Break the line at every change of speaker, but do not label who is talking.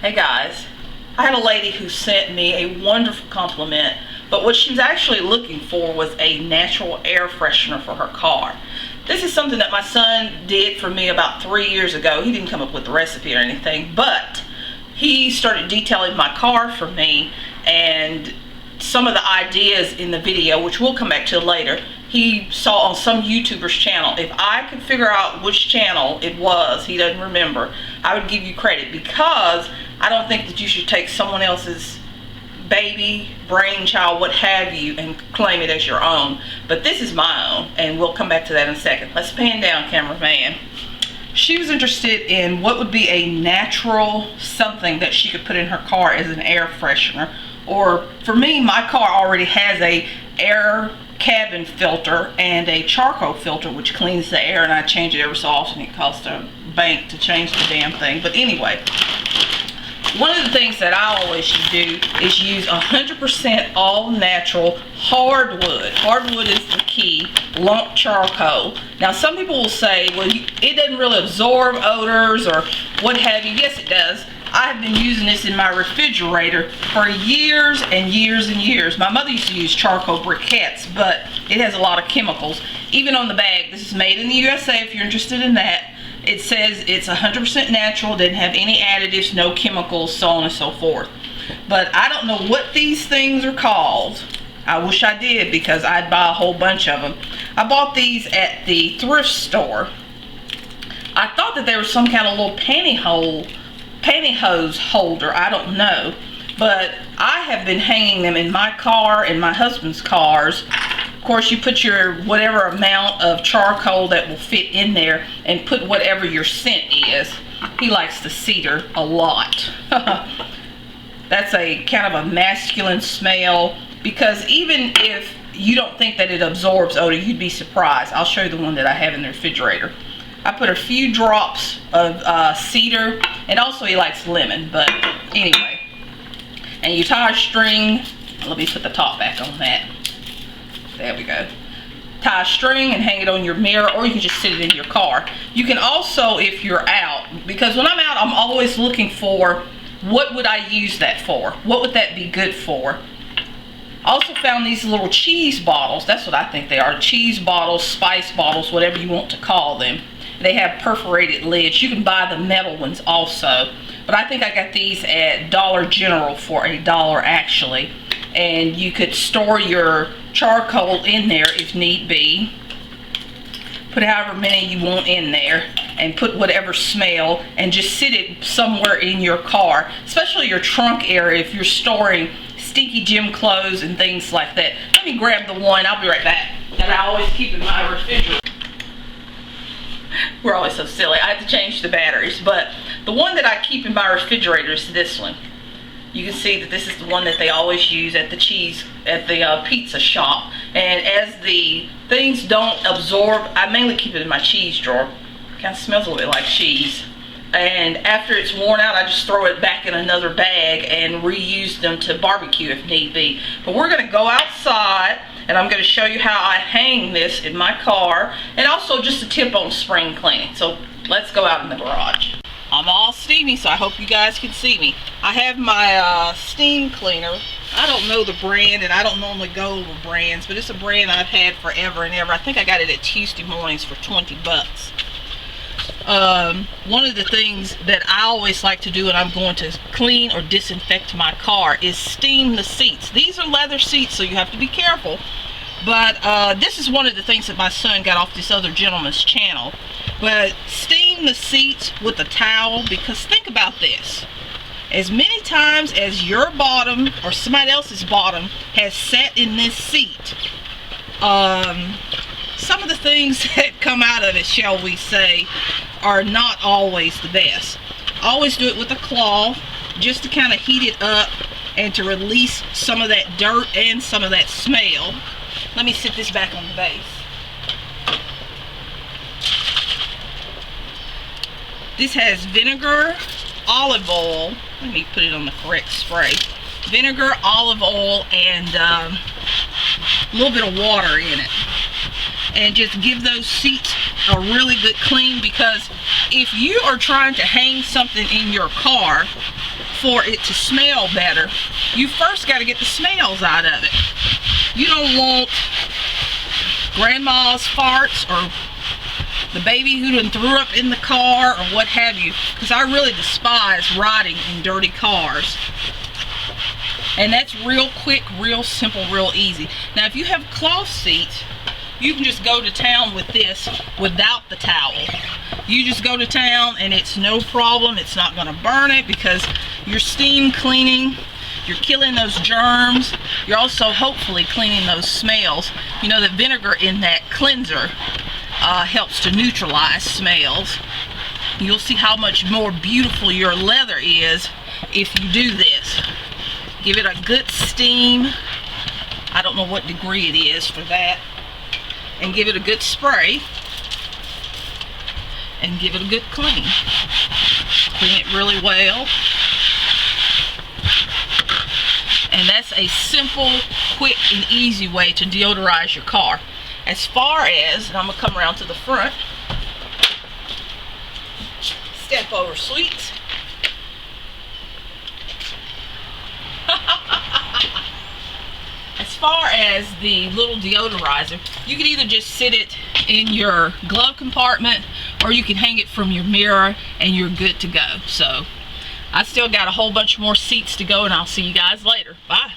Hey guys, I had a lady who sent me a wonderful compliment, but what she was actually looking for was a natural air freshener for her car. This is something that my son did for me about 3 years ago. He didn't come up with the recipe or anything, but he started detailing my car for me, and some of the ideas in the video, which we'll come back to later, he saw on some YouTuber's channel. If I could figure out which channel it was, he doesn't remember, I would give you credit, because I don't think that you should take someone else's baby, brainchild, what have you, and claim it as your own. But this is my own, and we'll come back to that in a second. Let's pan down, cameraman. She was interested in what would be a natural something that she could put in her car as an air freshener. Or for me, my car already has a air cabin filter and a charcoal filter which cleans the air, and I change it every so often. It costs a bank to change the damn thing. But anyway, one of the things that I always do is use 100% all natural hardwood. Hardwood is the key, lump charcoal. Now some people will say, well, it doesn't really absorb odors or what have you. Yes, it does. I have been using this in my refrigerator for years and years and years. My mother used to use charcoal briquettes, but it has a lot of chemicals. Even on the bag, this is made in the USA if you're interested in that. It says it's 100% natural, didn't have any additives, no chemicals, so on and so forth. But I don't know what these things are called. I wish I did, because I'd buy a whole bunch of them. I bought these at the thrift store. I thought that they were some kind of little pantyhose holder, I don't know, but I have been hanging them in my car and my husband's cars. Of course, you put your whatever amount of charcoal that will fit in there and put whatever your scent is. He likes the cedar a lot. That's a kind of a masculine smell, because even if you don't think that it absorbs odor, you'd be surprised. I'll show you the one that I have in the refrigerator. I put a few drops of cedar, and also he likes lemon, but anyway. And you tie a string. Let me put the top back on that. There we go. Tie a string and hang it on your mirror, or you can just sit it in your car. You can also, if you're out, because when I'm out, I'm always looking for what would I use that for? What would that be good for? I also found these little cheese bottles. That's what I think they are. Cheese bottles, spice bottles, whatever you want to call them. They have perforated lids. You can buy the metal ones also. But I think I got these at Dollar General for $1 actually. And you could store your charcoal in there if need be. Put however many you want in there, and put whatever smell, and just sit it somewhere in your car, especially your trunk area if you're storing stinky gym clothes and things like that. Let me grab the one, I'll be right back, that I always keep in my refrigerator. We're always so silly. I have to change the batteries, but the one that I keep in my refrigerator is this one. You can see that this is the one that they always use at the pizza shop. And as the things don't absorb, I mainly keep it in my cheese drawer. It kind of smells a little bit like cheese. And after it's worn out, I just throw it back in another bag and reuse them to barbecue if need be. But we're going to go outside, and I'm going to show you how I hang this in my car, and also just a tip on spring cleaning. So let's go out in the garage. I'm all steamy, so I hope you guys can see me. I have my steam cleaner. I don't know the brand, and I don't normally go over brands, but it's a brand I've had forever and ever. I think I got it at Tuesday Mornings for 20 bucks. One of the things that I always like to do when I'm going to clean or disinfect my car is steam the seats. These are leather seats, so you have to be careful. But this is one of the things that my son got off this other gentleman's channel. But steam the seats with a towel, because think about this. As many times as your bottom or somebody else's bottom has sat in this seat, some of the things that come out of it, shall we say, are not always the best. Always do it with a cloth, just to kind of heat it up and to release some of that dirt and some of that smell. Let me sit this back on the base. This has vinegar, olive oil. Let me put it on the correct spray. Vinegar, olive oil, and a little bit of water in it. And just give those seats a really good clean, because if you are trying to hang something in your car for it to smell better, you first got to get the smells out of it. You don't want grandma's farts or the baby who done threw up in the car or what have you, because I really despise riding in dirty cars. And that's real quick, real simple, real easy. Now if you have cloth seats, you can just go to town with this without the towel. You just go to town and it's no problem. It's not going to burn it because you're steam cleaning. You're killing those germs. You're also hopefully cleaning those smells. You know that vinegar in that cleanser helps to neutralize smells. You'll see how much more beautiful your leather is if you do this. Give it a good steam. I don't know what degree it is for that. And give it a good spray. And give it a good clean. Clean it really well. And that's a simple, quick, and easy way to deodorize your car. As far as, and I'm going to come around to the front. Step over, sweets. As far as the little deodorizer, you can either just sit it in your glove compartment or you can hang it from your mirror and you're good to go. So I still got a whole bunch more seats to go and I'll see you guys later. Bye.